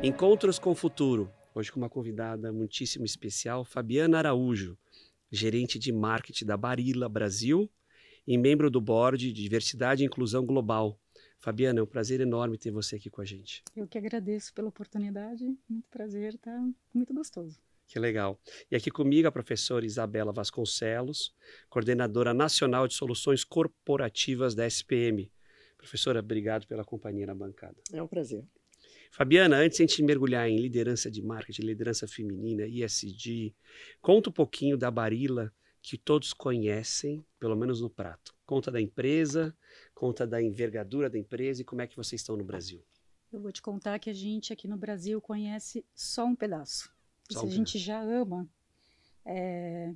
Encontros com o Futuro. Hoje com uma convidada muitíssimo especial, Fabiana Araújo, gerente de marketing da Barilla Brasil e membro do board de Diversidade e Inclusão Global. Fabiana, é um prazer enorme ter você aqui com a gente. Eu que agradeço pela oportunidade, muito prazer, tá muito gostoso. Que legal. E aqui comigo a professora Isabela Vasconcelos, coordenadora nacional de soluções corporativas da SPM. Professora, obrigado pela companhia na bancada. É um prazer. Fabiana, antes de a gente mergulhar em liderança de marketing, liderança feminina, ESG, conta um pouquinho da Barilla que todos conhecem, pelo menos no prato. Conta da empresa, conta da envergadura da empresa e como é que vocês estão no Brasil. Eu vou te contar que a gente aqui no Brasil conhece só um pedaço. Só Se um a gente já ama,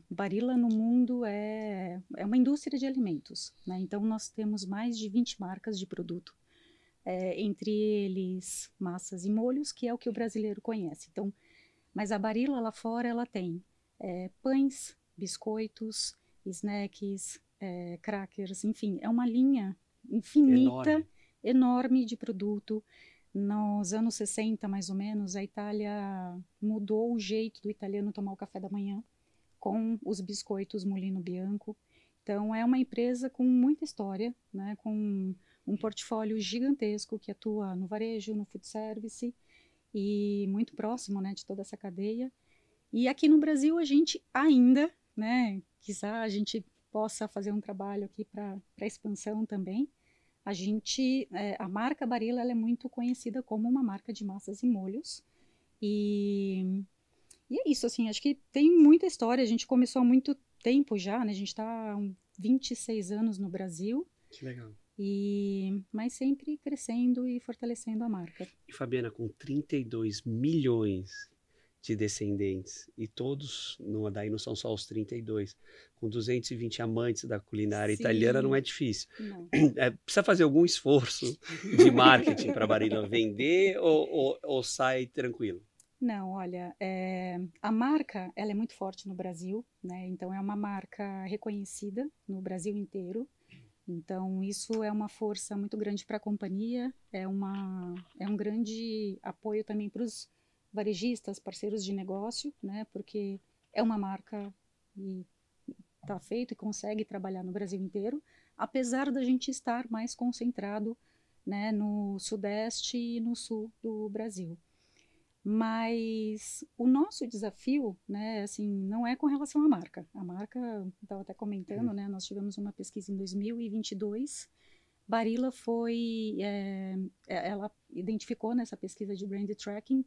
Barilla no mundo é uma indústria de alimentos, né? Então nós temos mais de 20 marcas de produto. Entre eles massas e molhos, que é o que o brasileiro conhece. Então, mas a Barilla lá fora ela tem pães, biscoitos, snacks, crackers, enfim, é uma linha infinita, enorme de produto. Nos anos 60, mais ou menos, a Itália mudou o jeito do italiano tomar o café da manhã com os biscoitos Mulino Bianco. Então, é uma empresa com muita história, né, com um portfólio gigantesco que atua no varejo, no food service e muito próximo, né, de toda essa cadeia. E aqui no Brasil a gente ainda, né, quizá a gente possa fazer um trabalho aqui para expansão também. A marca Barilla ela é muito conhecida como uma marca de massas e molhos. E é isso, assim, acho que tem muita história. A gente começou há muito tempo já, né? A gente está há 26 anos no Brasil. Que legal. Mas sempre crescendo e fortalecendo a marca. E Fabiana, com 32 milhões de descendentes, e todos, daí não são só os 32, com 220 amantes da culinária italiana, não é difícil. Não. Precisa fazer algum esforço de marketing para a Barilla vender ou sai tranquilo? Não, olha, a marca ela é muito forte no Brasil, né? Então é uma marca reconhecida no Brasil inteiro. Então, isso é uma força muito grande para a companhia, é um grande apoio também para os varejistas, parceiros de negócio, né? Porque é uma marca e está feito e consegue trabalhar no Brasil inteiro, apesar da gente estar mais concentrado, né, no Sudeste e no Sul do Brasil. Mas o nosso desafio, né, assim, não é com relação à marca. A marca, estava até comentando, né, nós tivemos uma pesquisa em 2022. Barilla ela identificou nessa pesquisa de brand tracking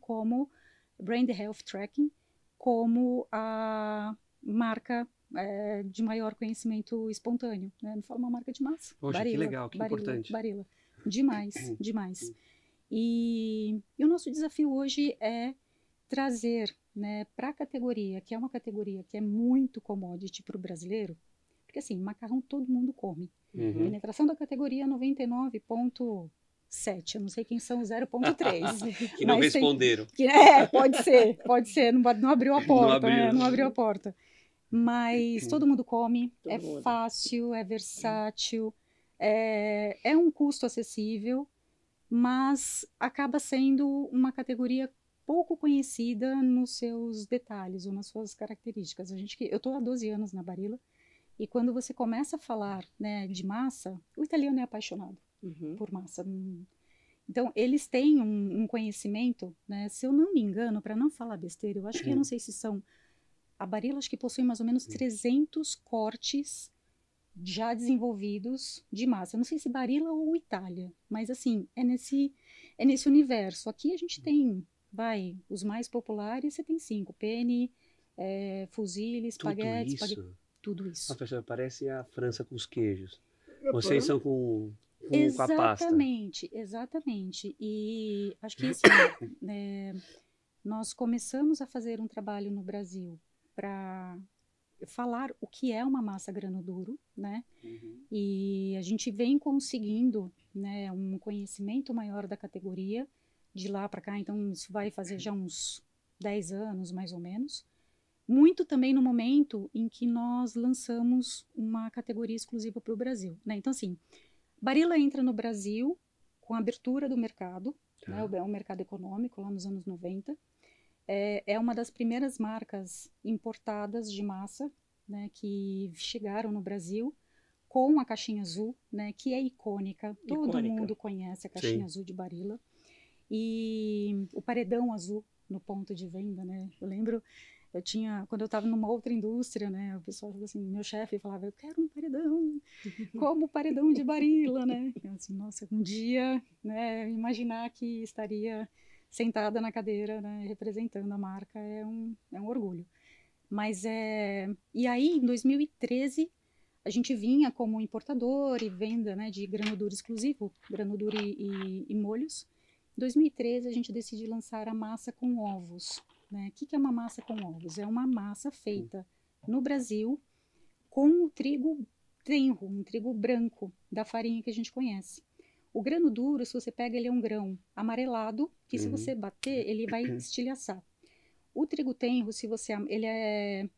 brand health tracking, como a marca de maior conhecimento espontâneo, né? Não fala uma marca de massa. Poxa, Barilla, que legal, que importante. Barilla. Demais, demais. E o nosso desafio hoje é trazer, né, para a categoria, que é uma categoria que é muito commodity para o brasileiro, porque assim, macarrão todo mundo come. Uhum. Penetração da categoria 99,7, eu não sei quem são os 0,3. Que não responderam. Pode ser, não abriu a porta, não abriu a porta. Mas todo mundo come, fácil, é versátil, é um custo acessível, mas acaba sendo uma categoria pouco conhecida nos seus detalhes ou nas suas características. Eu estou há 12 anos na Barilla e quando você começa a falar, né, de massa, o italiano é apaixonado por massa. Então, eles têm um conhecimento, né, se eu não me engano, para não falar besteira, eu acho que eu não sei se são... A Barilla acho que possui mais ou menos 300 cortes já desenvolvidos de massa. Eu não sei se Barilla ou Itália, mas assim, é nesse universo. Aqui a gente tem, os mais populares, você tem 5, penne, fusilli, espaguete, tudo isso. Professor, parece a França com os queijos. Vocês são com a pasta. Exatamente. E acho que assim, nós começamos a fazer um trabalho no Brasil para falar o que é uma massa grano duro, né? E a gente vem conseguindo, né, um conhecimento maior da categoria de lá para cá, então isso vai fazer já uns 10 anos, mais ou menos. Muito também no momento em que nós lançamos uma categoria exclusiva para o Brasil, né? Então, assim, Barilla entra no Brasil com a abertura do mercado, né? É um mercado econômico lá nos anos 90. É uma das primeiras marcas importadas de massa, né, que chegaram no Brasil com a caixinha azul, né, que é icônica. Todo mundo conhece a caixinha azul de Barilla. E o paredão azul no ponto de venda, né? Eu lembro, quando eu estava numa outra indústria, né? O pessoal falou assim, meu chefe falava, eu quero um paredão, como o paredão de Barilla, né? Eu assim, nossa, um dia, né? Imaginar que estaria sentada na cadeira, né? Representando a marca é um orgulho. E aí, em 2013, a gente vinha como importador e venda, né, de grano duro exclusivo, grano duro e molhos. Em 2013, a gente decidiu lançar a massa com ovos. Né? O que é uma massa com ovos? É uma massa feita no Brasil com o trigo tenro, um trigo branco, da farinha que a gente conhece. O grano duro, se você pega, ele é um grão amarelado, que se você bater, ele vai estilhaçar. O trigo tenro,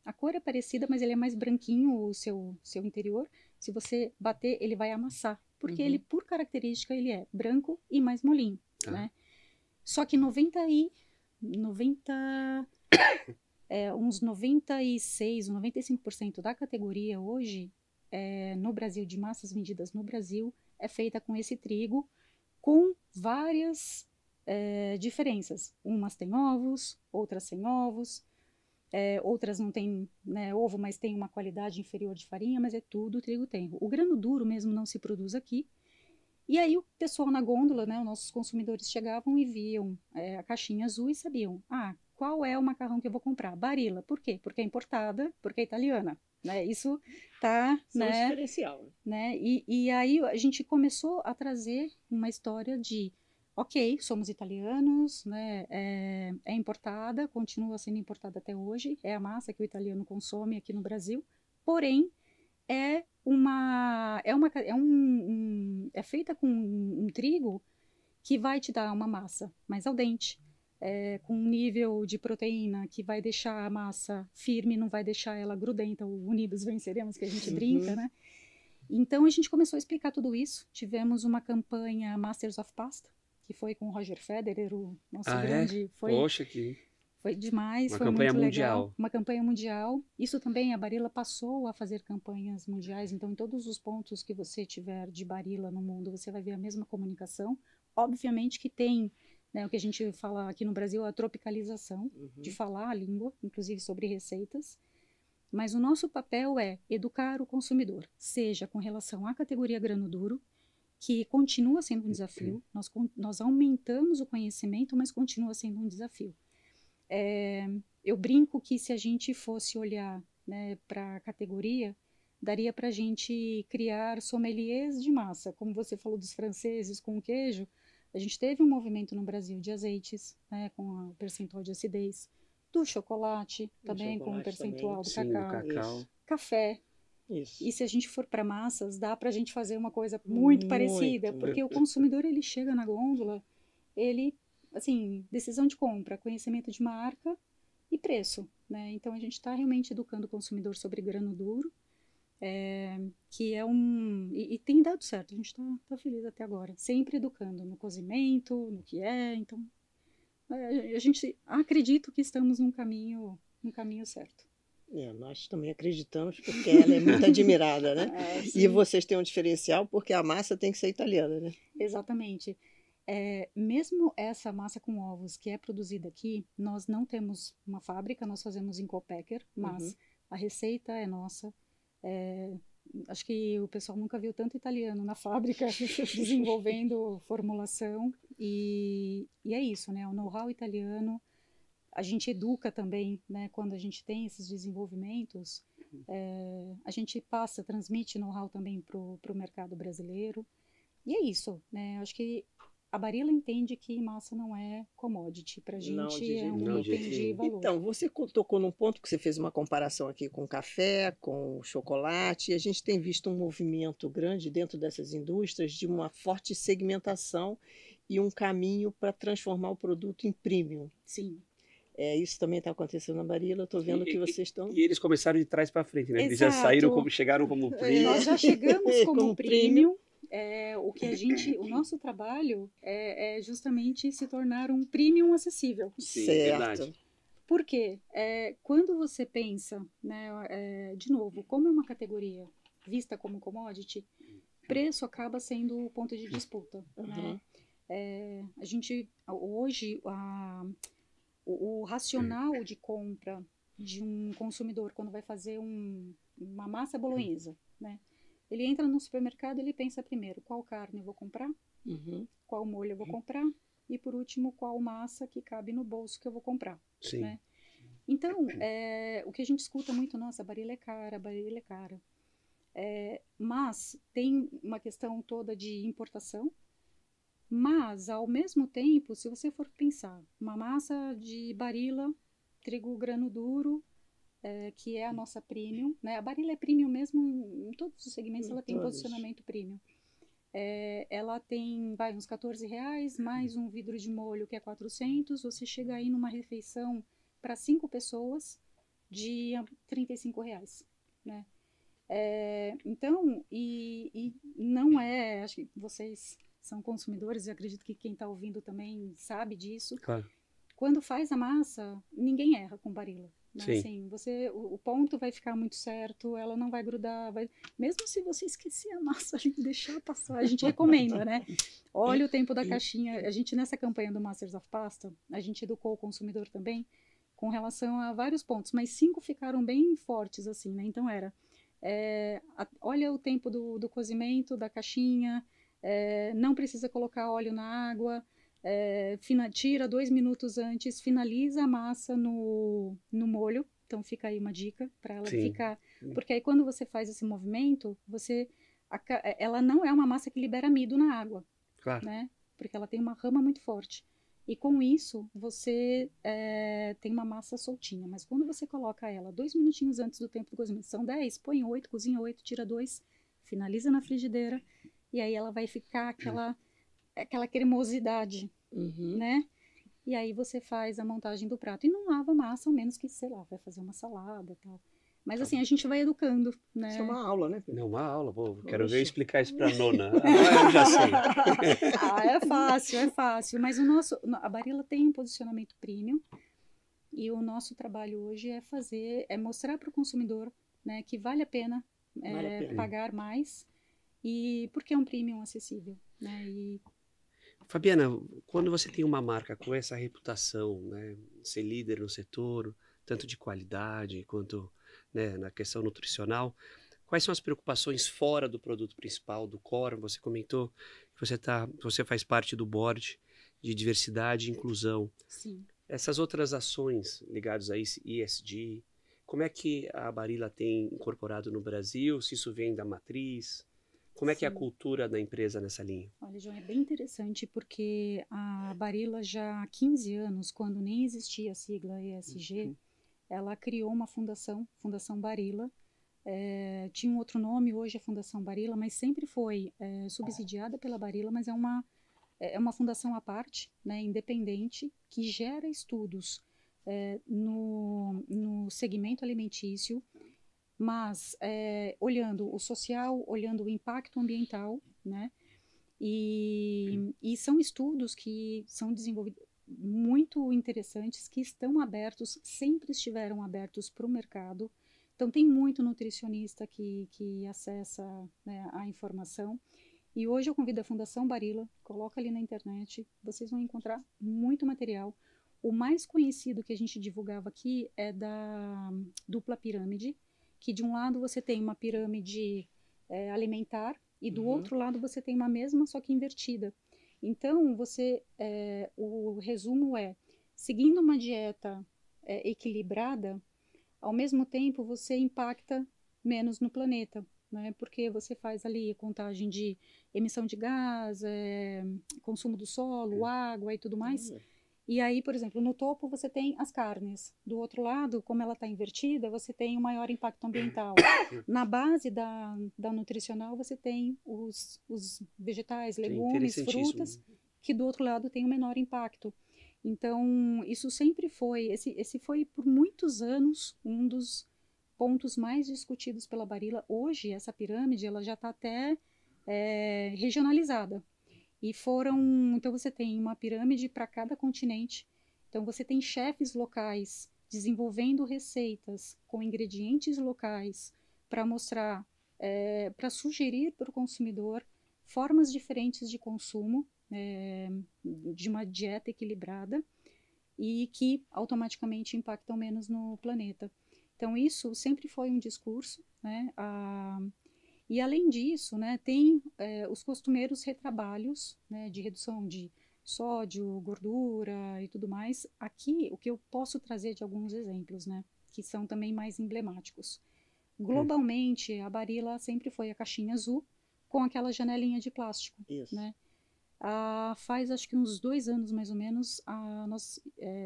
a cor é parecida, mas ele é mais branquinho, o seu interior. Se você bater, ele vai amassar, porque ele, por característica, ele é branco e mais molinho, né? Só que uns 96, 95% da categoria hoje, no Brasil, de massas vendidas no Brasil, é feita com esse trigo, com várias diferenças. Umas têm ovos, outras sem ovos, outras não têm, né, ovo, mas tem uma qualidade inferior de farinha, mas é tudo trigo tenro. O grano duro mesmo não se produz aqui. E aí o pessoal na gôndola, né, os nossos consumidores chegavam e viam a caixinha azul e sabiam, qual é o macarrão que eu vou comprar? Barilla. Por quê? Porque é importada, porque é italiana. Né? Isso tá, né, diferencial. Né? E aí a gente começou a trazer uma história de, ok, somos italianos, né, é importada, continua sendo importada até hoje, é a massa que o italiano consome aqui no Brasil, porém é feita com um trigo que vai te dar uma massa mais al dente, com um nível de proteína que vai deixar a massa firme, não vai deixar ela grudenta, o unidos venceremos, que a gente brinca, né? Então a gente começou a explicar tudo isso, tivemos uma campanha Masters of Pasta, que foi com o Roger Federer, o nosso grande... Poxa, que... Foi demais, uma foi campanha muito mundial. Legal. Uma campanha mundial. Isso também, a Barilla passou a fazer campanhas mundiais, então em todos os pontos que você tiver de Barilla no mundo, você vai ver a mesma comunicação. Obviamente que tem, né, o que a gente fala aqui no Brasil, a tropicalização, de falar a língua, inclusive sobre receitas. Mas o nosso papel é educar o consumidor, seja com relação à categoria grano duro, que continua sendo um desafio, nós aumentamos o conhecimento, mas continua sendo um desafio. Eu brinco que se a gente fosse olhar, né, para a categoria, daria para a gente criar sommeliers de massa. Como você falou dos franceses com o queijo, a gente teve um movimento no Brasil de azeites, né, com o percentual de acidez, do chocolate, também com o percentual do cacau, café. Isso. E se a gente for para massas, dá para a gente fazer uma coisa muito parecida, porque o consumidor, ele chega na gôndola, ele... assim, decisão de compra, conhecimento de marca e preço, né? Então a gente está realmente educando o consumidor sobre grano duro, que é e tem dado certo, a gente está feliz até agora, sempre educando no cozimento, no que então a gente acredita que estamos num caminho certo. Nós também acreditamos, porque ela é muito admirada, né? E vocês têm um diferencial, porque a massa tem que ser italiana, né? Exatamente. Mesmo essa massa com ovos que é produzida aqui, nós não temos uma fábrica, nós fazemos em co-packer, mas a receita é nossa. Acho que o pessoal nunca viu tanto italiano na fábrica desenvolvendo formulação, e é isso, né? O know-how italiano, a gente educa também, né? Quando a gente tem esses desenvolvimentos, a gente transmite know-how também para o mercado brasileiro, e é isso, né? Acho que a Barilla entende que massa não é commodity, para a gente é um item de valor. Então, você tocou num ponto que você fez uma comparação aqui com café, com chocolate, e a gente tem visto um movimento grande dentro dessas indústrias de uma forte segmentação e um caminho para transformar o produto em premium. Sim. Isso também está acontecendo na Barilla, eu estou vendo que vocês estão... E eles começaram de trás para frente, né? Eles já chegaram como premium. Nós já chegamos como premium. o que o nosso trabalho é justamente se tornar um premium acessível. Sim, Certo. verdade. Por quê? Quando você pensa, né, de novo, como é uma categoria vista como commodity, preço acaba sendo o ponto de disputa, né? A gente, hoje, o racional de compra de um consumidor quando vai fazer uma massa bolonhesa, né? Ele entra no supermercado, ele pensa primeiro, qual carne eu vou comprar, qual molho eu vou comprar e, por último, qual massa que cabe no bolso que eu vou comprar. Sim. Né? Então, o que a gente escuta muito, nossa, a Barilla é cara, a Barilla é cara. Mas tem uma questão toda de importação, mas, ao mesmo tempo, se você for pensar, uma massa de Barilla, trigo grano duro, que é a nossa premium, né? A Barilla é premium mesmo em todos os segmentos, ela tem posicionamento premium. Ela tem, uns R$14, mais um vidro de molho que é 400, você chega aí numa refeição para 5 pessoas de R$35, né? Então, e não acho que vocês são consumidores, eu acredito que quem está ouvindo também sabe disso. Claro. Quando faz a massa, ninguém erra com Barilla. Né? Sim. Assim, o ponto vai ficar muito certo, ela não vai grudar, mesmo se você esquecer a massa, a gente deixar passar, a gente recomenda, né? Olha o tempo da caixinha. A gente, nessa campanha do Masters of Pasta, a gente educou o consumidor também com relação a vários pontos, mas 5 ficaram bem fortes, assim, né? Então olha o tempo do cozimento, da caixinha, não precisa colocar óleo na água, tira 2 minutos antes, finaliza a massa no molho, então fica aí uma dica para ela ficar, porque aí quando você faz esse movimento, ela não é uma massa que libera amido na água, claro. Né? Porque ela tem uma rama muito forte. E com isso, você tem uma massa soltinha. Mas quando você coloca ela 2 minutinhos antes do tempo do cozimento, são 10, põe 8, cozinha 8, tira 2, finaliza na frigideira, e aí ela vai ficar aquela cremosidade, né? E aí você faz a montagem do prato. E não lava a massa, ao menos que, sei lá, vai fazer uma salada e tal. Mas assim, a gente vai educando, né? Isso é uma aula, né? Não, uma aula, quero ver eu explicar isso para a nona. Agora eu já sei. É fácil. Mas a Barilla tem um posicionamento premium e o nosso trabalho hoje é mostrar para o consumidor, né, que vale a pena pagar mais e porque é um premium acessível, né? Fabiana, quando você tem uma marca com essa reputação, né, ser líder no setor, tanto de qualidade quanto, né, na questão nutricional, quais são as preocupações fora do produto principal, do core? Você comentou que você faz parte do board de diversidade e inclusão. Sim. Essas outras ações ligadas a ESG, como é que a Barilla tem incorporado no Brasil? Se isso vem da matriz? Como é que é a cultura da empresa nessa linha? Olha, João, é bem interessante porque a Barilla já há 15 anos, quando nem existia a sigla ESG, ela criou uma fundação, Fundação Barilla. Tinha um outro nome, hoje é Fundação Barilla, mas sempre foi subsidiada pela Barilla, mas é uma fundação à parte, né, independente, que gera estudos no segmento alimentício, mas olhando o social, olhando o impacto ambiental, né? E são estudos que são desenvolvidos muito interessantes, que estão abertos, sempre estiveram abertos para o mercado. Então, tem muito nutricionista que acessa, né, a informação. E hoje eu convido a Fundação Barilla, coloca ali na internet, vocês vão encontrar muito material. O mais conhecido que a gente divulgava aqui é da dupla pirâmide, que de um lado você tem uma pirâmide alimentar e do outro lado você tem uma mesma, só que invertida. Então, o resumo seguindo uma dieta equilibrada, ao mesmo tempo você impacta menos no planeta, né? Porque você faz ali a contagem de emissão de gás, consumo do solo, água e tudo mais. E aí, por exemplo, no topo você tem as carnes. Do outro lado, como ela está invertida, você tem um maior impacto ambiental. Na base da nutricional, você tem os vegetais, legumes, frutas, que do outro lado tem um menor impacto. Então, isso sempre foi, esse foi por muitos anos um dos pontos mais discutidos pela Barilla. Hoje, essa pirâmide, ela já está até regionalizada. E então você tem uma pirâmide para cada continente. Então você tem chefes locais desenvolvendo receitas com ingredientes locais para mostrar, para sugerir para o consumidor formas diferentes de consumo, de uma dieta equilibrada e que automaticamente impactam menos no planeta. Então isso sempre foi um discurso, né? E além disso, né, tem os costumeiros retrabalhos, né, de redução de sódio, gordura e tudo mais. Aqui, o que eu posso trazer de alguns exemplos, né, que são também mais emblemáticos. Globalmente, a Barilla sempre foi a caixinha azul com aquela janelinha de plástico. Isso. Né? Faz acho que uns 2 anos mais ou menos, nós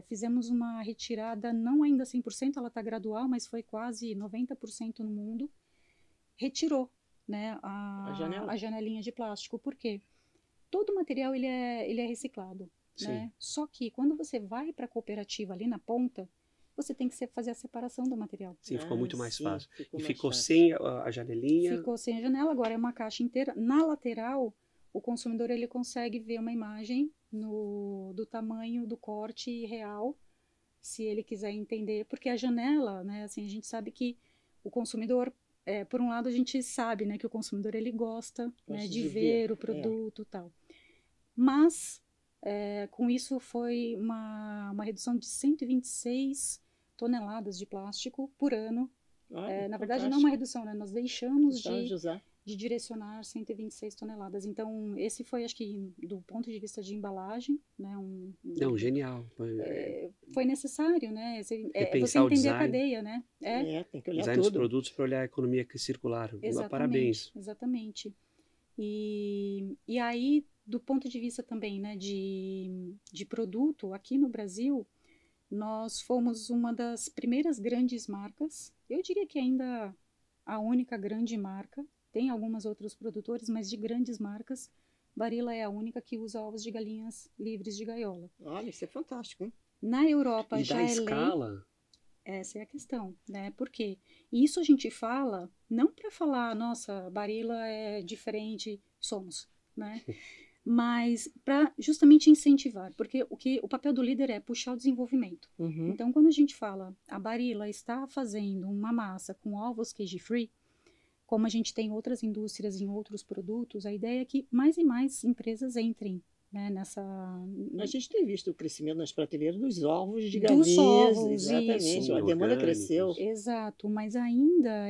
fizemos uma retirada, não ainda 100%, ela está gradual, mas foi quase 90% no mundo. Retirou, né, a janelinha de plástico. Por quê? Todo o material ele é reciclado. Né? Só que quando você vai para a cooperativa ali na ponta, você tem que fazer a separação do material. Sim, ficou muito mais fácil. Ficou sem a janelinha? Ficou sem a janela, agora é uma caixa inteira. Na lateral, o consumidor ele consegue ver uma imagem do tamanho do corte real, se ele quiser entender. Porque a janela, né, assim, a gente sabe que o consumidor, por um lado, a gente sabe, né, que o consumidor ele gosta, né, de ver o produto e tal. Mas, com isso, foi uma redução de 126 toneladas de plástico por ano. Na verdade, não é uma redução, né? Nós deixamos de direcionar 126 toneladas. Então, esse foi, acho que, do ponto de vista de embalagem, né? Não, genial. Foi necessário, né? Você Repensar entender a cadeia, né? Tem que olhar design dos produtos para olhar a economia circular. Exatamente, parabéns. Exatamente. E aí, do ponto de vista também, né, de produto, aqui no Brasil, nós fomos uma das primeiras grandes marcas, eu diria que ainda a única grande marca, tem alguns outros produtores, mas de grandes marcas, Barilla é a única que usa ovos de galinhas livres de gaiola. Olha, isso é fantástico, hein? Na Europa e já da escala? lei. Essa é a questão, né? Por quê? Isso a gente fala não para falar, nossa, Barilla é diferente, somos, né? Mas para justamente incentivar, porque o papel do líder é puxar o desenvolvimento. Então, quando a gente fala, a Barilla está fazendo uma massa com ovos cage-free, como a gente tem outras indústrias em outros produtos, a ideia é que mais e mais empresas entrem, né, nessa... A gente tem visto o crescimento nas prateleiras dos ovos de galinhas. Dos ovos, exatamente. Isso. A demanda cresceu. Exato, mas ainda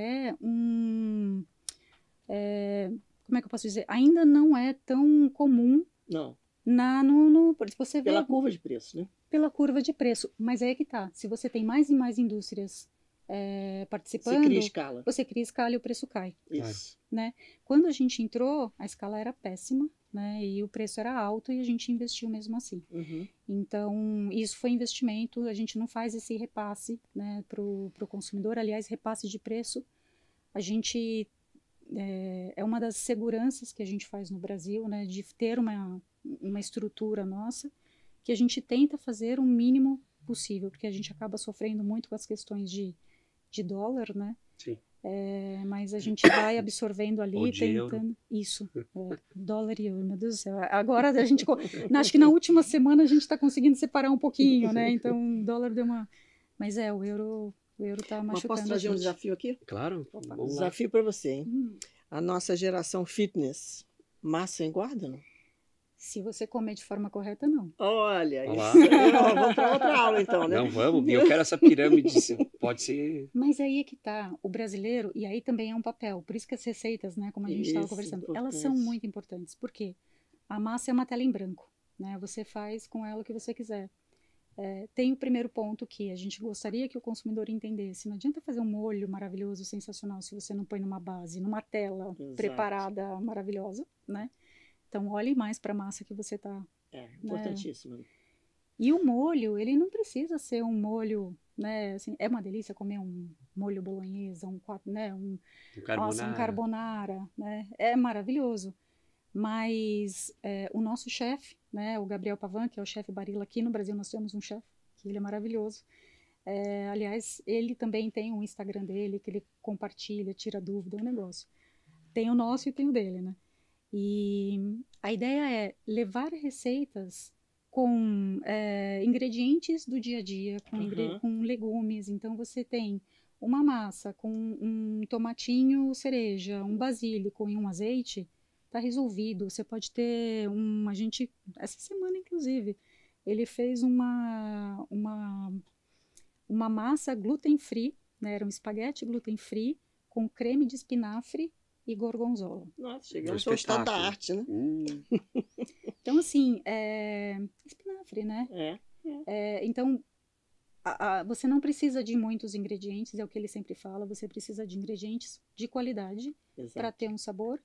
como é que eu posso dizer? Ainda não é tão comum. Não. Se você vê, pela curva de preço, né? Pela curva de preço. Mas é que tá. Se você tem mais e mais indústrias participando, você cria escala e o preço cai. Isso. Né? Quando a gente entrou, a escala era péssima, né? E o preço era alto e a gente investiu mesmo assim. Então, isso foi investimento, a gente não faz esse repasse, né, para o consumidor. Aliás, repasse de preço, a gente... é uma das seguranças que a gente faz no Brasil, né, de ter uma estrutura nossa, que a gente tenta fazer o mínimo possível, porque a gente acaba sofrendo muito com as questões de dólar, né? Sim. Mas a gente vai absorvendo ali, ou de tentando... Euro. Isso, dólar e euro, meu Deus do céu. Agora a gente... acho que na última semana a gente está conseguindo separar um pouquinho, né? Então o dólar deu uma... Mas o euro está machucando. Mas posso trazer um desafio aqui? Claro. Desafio para você, hein? A nossa geração fitness, massa engorda, não? Se você comer de forma correta, não. Olha isso. Vamos para outra aula, então, né? Não, vamos. Eu quero essa pirâmide. Pode ser... Mas aí é que tá. O brasileiro, e aí também é um papel. Por isso que as receitas, né, como a gente estava conversando, elas são muito importantes. Por quê? A massa é uma tela em branco, né? Você faz com ela o que você quiser. Tem o primeiro ponto que a gente gostaria que o consumidor entendesse. Não adianta fazer um molho maravilhoso, sensacional, se você não põe numa base, numa tela preparada, maravilhosa, né? Então, olhe mais para a massa que você está... importantíssimo. E o molho, ele não precisa ser um molho, né? Assim, é uma delícia comer um molho bolonhesa, um carbonara, né? É maravilhoso. Mas o nosso chefe, né, o Gabriel Pavan, que é o chefe Barilla, aqui no Brasil nós temos um chefe, que ele é maravilhoso. Aliás, ele também tem um Instagram dele, que ele compartilha, tira dúvida, é um negócio. Tem o nosso e tem o dele, né? E a ideia é levar receitas com ingredientes do dia a dia, Aham. com legumes. Então, você tem uma massa com um tomatinho cereja, um basílico e um azeite, está resolvido. Você pode ter a gente, essa semana, inclusive, ele fez uma massa gluten-free, né? Era um espaguete gluten-free com creme de espinafre e gorgonzola. Nossa, É um chegamos ao estado da espetáculo. arte, né? Então, assim, espinafre, né? É. Então, você não precisa de muitos ingredientes, é o que ele sempre fala, você precisa de ingredientes de qualidade para Exato. ter um sabor.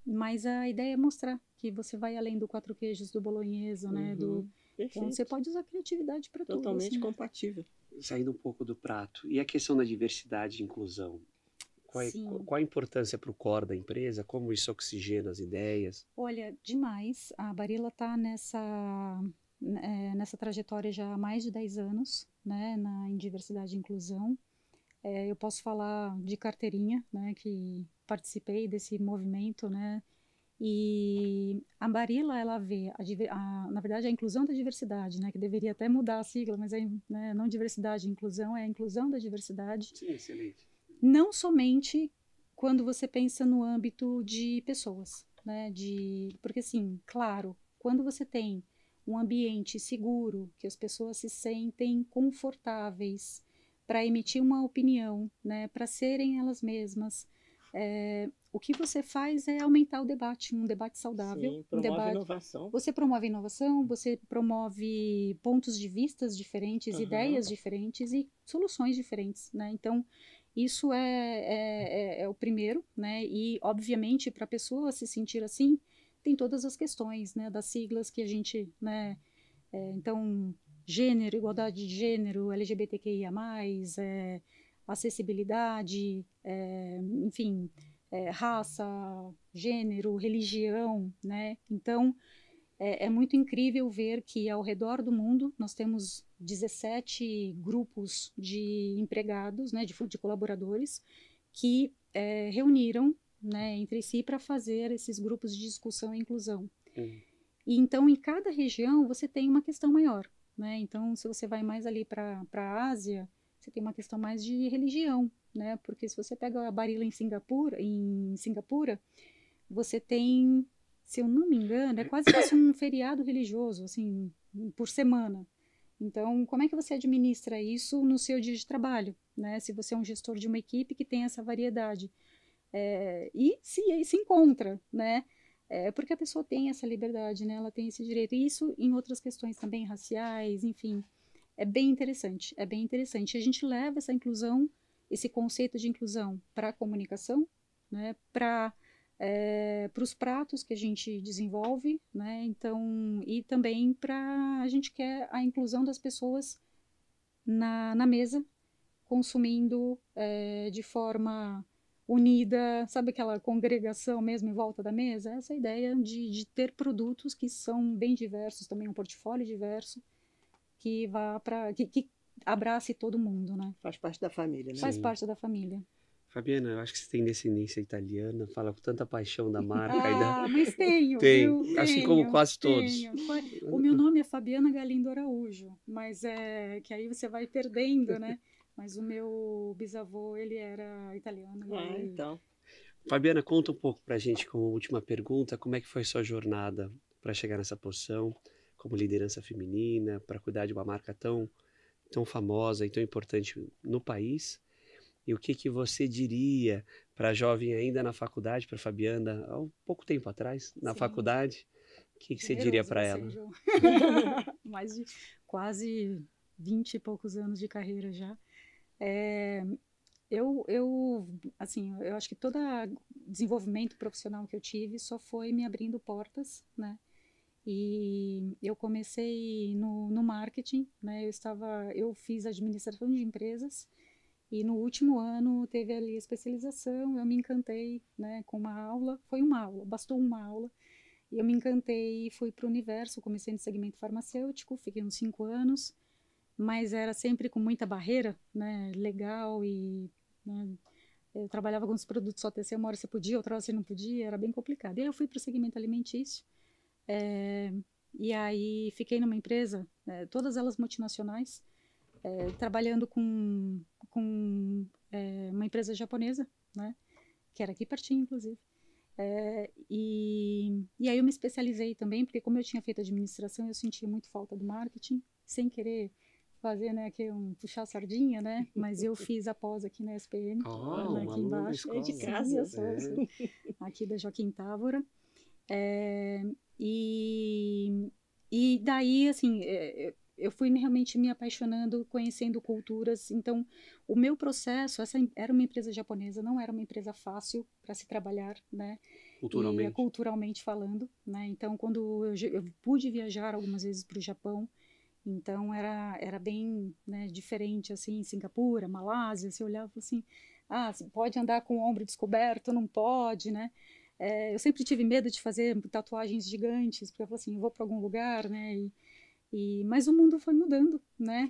Mas a ideia é mostrar que você vai além do quatro queijos, do bolonhesa, né? Então, Perfeito. você pode usar criatividade para tudo. Totalmente Assim. compatível. Saindo um pouco do prato. E a questão da diversidade e inclusão? Sim. Qual a importância para o core da empresa? Como isso oxigena as ideias? Olha, demais. A Barilla está nessa trajetória já há mais de 10 anos, né, em diversidade e inclusão. Eu posso falar de carteirinha, né, que participei desse movimento, né, e a Barilla, ela vê, na verdade, a inclusão da diversidade, né, que deveria até mudar a sigla, mas né, não diversidade e inclusão, é a inclusão da diversidade. Sim, excelente. Não somente quando você pensa no âmbito de pessoas, né, porque, assim, claro, quando você tem um ambiente seguro, que as pessoas se sentem confortáveis para emitir uma opinião, né, para serem elas mesmas, o que você faz é aumentar o debate, um debate saudável. Sim, promove inovação. Você promove inovação, você promove pontos de vistas diferentes, ideias diferentes e soluções diferentes, né? Então, isso é o primeiro, né? E, obviamente, para a pessoa se sentir assim, tem todas as questões, né? Das siglas que a gente, né? Então, gênero, igualdade de gênero, LGBTQIA+, acessibilidade, enfim, raça, gênero, religião, né? Então, é muito incrível ver que ao redor do mundo nós temos 17 grupos de empregados, né, de colaboradores, que reuniram, né, entre si para fazer esses grupos de discussão e inclusão. E então, em cada região, você tem uma questão maior, né? Então, se você vai mais ali para a Ásia, você tem uma questão mais de religião, né? Porque se você pega a Barilla em Singapura, você tem, se eu não me engano, é quase que um feriado religioso, assim, por semana. Então, como é que você administra isso no seu dia de trabalho, né? Se você é um gestor de uma equipe que tem essa variedade. E se encontra, né? Porque a pessoa tem essa liberdade, né? Ela tem esse direito. E isso em outras questões também, raciais, enfim. É bem interessante, é bem interessante. E a gente leva essa inclusão, esse conceito de inclusão para a comunicação, né? Para os pratos que a gente desenvolve, né? Então, e também a gente quer a inclusão das pessoas na mesa, consumindo de forma unida, sabe aquela congregação mesmo em volta da mesa? Essa ideia de ter produtos que são bem diversos, também um portfólio diverso, que vá que abrace todo mundo, né? Faz parte da família, né? Faz Sim. parte da família. Fabiana, eu acho que você tem descendência italiana, fala com tanta paixão da marca. Mas tenho, Tem, viu? assim como quase todos. Tenho. O meu nome é Fabiana Galindo Araújo, mas que aí você vai perdendo, né? Mas o meu bisavô, ele era italiano. Então. Fabiana, conta um pouco pra gente, como última pergunta, como é que foi sua jornada para chegar nessa posição, como liderança feminina, para cuidar de uma marca tão famosa e tão importante no país? E o que você diria para a jovem ainda na faculdade, para a Fabiana, há um pouco tempo atrás, na faculdade? O que você diria para ela? Mais de quase 20 e poucos anos de carreira já. Assim, eu acho que todo desenvolvimento profissional que eu tive só foi me abrindo portas, né? E eu comecei no marketing, né? Eu fiz administração de empresas e no último ano teve ali a especialização, eu me encantei, né, com uma aula, bastou uma aula, e eu me encantei e fui para o universo, comecei no segmento farmacêutico, fiquei uns 5 anos, mas era sempre com muita barreira, né, legal e... Né, Eu trabalhava com os produtos OTC, uma hora você podia, outra hora você não podia, era bem complicado. E aí eu fui para o segmento alimentício, e aí fiquei numa empresa, todas elas multinacionais, trabalhando com uma empresa japonesa, né, que era aqui pertinho, inclusive. E aí eu me especializei também, porque como eu tinha feito administração, eu sentia muito falta do marketing, sem querer fazer, né, puxar a sardinha, né, mas eu fiz a pós aqui na SPM, aqui embaixo, de casa, aqui da Joaquim Távora, e daí, assim, eu fui realmente me apaixonando, conhecendo culturas. Então, o meu processo, essa era uma empresa japonesa, não era uma empresa fácil para se trabalhar, né? Culturalmente falando, né? Então, quando eu pude viajar algumas vezes para o Japão, então era bem, né, diferente, assim, Singapura, Malásia, você olhava assim, você pode andar com o ombro descoberto, não pode, né? Eu sempre tive medo de fazer tatuagens gigantes, porque eu falei assim, eu vou para algum lugar, né? Mas o mundo foi mudando, né?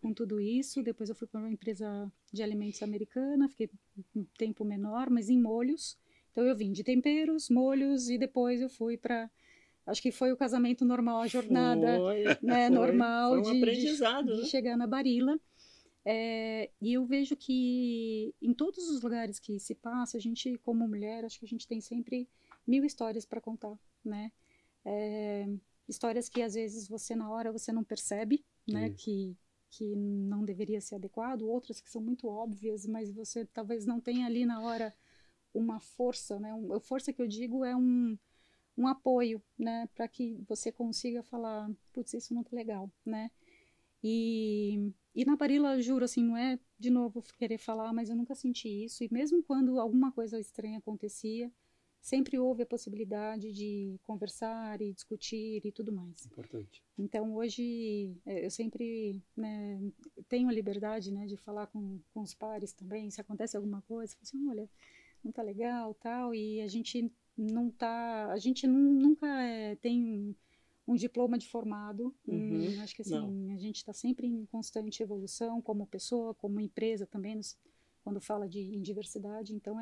Com tudo isso. Depois eu fui para uma empresa de alimentos americana, fiquei um tempo menor, mas em molhos. Então eu vim de temperos, molhos, e depois eu fui para... Acho que foi o casamento normal, a jornada normal foi um aprendizado, de chegar na Barilla. E eu vejo que em todos os lugares que se passa, a gente, como mulher, acho que a gente tem sempre 1000 histórias para contar, né? Histórias que às vezes na hora você não percebe, né? Que não deveria ser adequado, outras que são muito óbvias, mas você talvez não tenha ali na hora uma força, né? A força que eu digo é um apoio, né? Para que você consiga falar, putz, isso não tá legal, né? E na Barilla, juro, assim, não é de novo querer falar, mas eu nunca senti isso. E mesmo quando alguma coisa estranha acontecia, sempre houve a possibilidade de conversar e discutir e tudo mais. Importante. Então, hoje, eu sempre, né, tenho a liberdade, né, de falar com os pares também. Se acontece alguma coisa, eu falo assim, olha, não tá legal, tal, e a gente nunca tem um diploma de formado. Acho que assim, a gente está sempre em constante evolução, como pessoa, como empresa também, quando fala em diversidade. Então,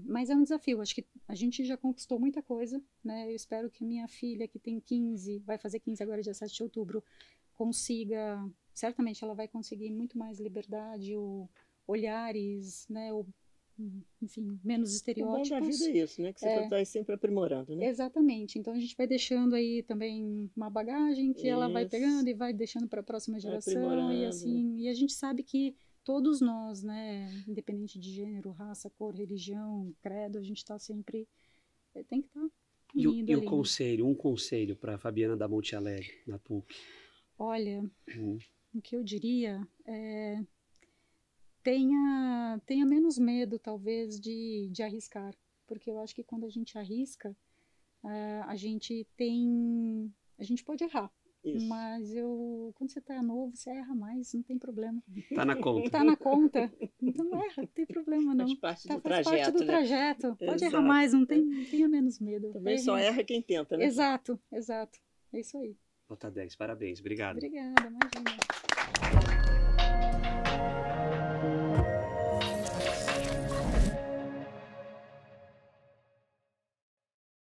mas é um desafio. Acho que a gente já conquistou muita coisa, né? Eu espero que a minha filha, que tem 15, vai fazer 15 agora, dia 7 de outubro, consiga... Certamente ela vai conseguir muito mais liberdade, olhares, né? Enfim, menos estereótipos. O bom da vida é isso, né? Que você está sempre aprimorando, né? Exatamente. Então a gente vai deixando aí também uma bagagem que ela vai pegando e vai deixando para a próxima geração, e assim, e a gente sabe que todos nós, né, independente de gênero, raça, cor, religião, credo, a gente está sempre tem que estar unido. E o conselho, um conselho para a Fabiana da Monte Alegre, na PUC? Olha, o que eu diria é tenha menos medo, talvez, de arriscar. Porque eu acho que quando a gente arrisca, a gente pode errar. Isso. Mas quando você está novo, você erra mais, não tem problema. Tá na conta. Tá na conta. Então não erra, não tem problema não. Faz parte faz parte do trajeto. Né? Pode errar mais, tenha menos medo. Também só erra quem tenta, né? Exato. É isso aí. Nota 10, parabéns, obrigado. Obrigada, imagina.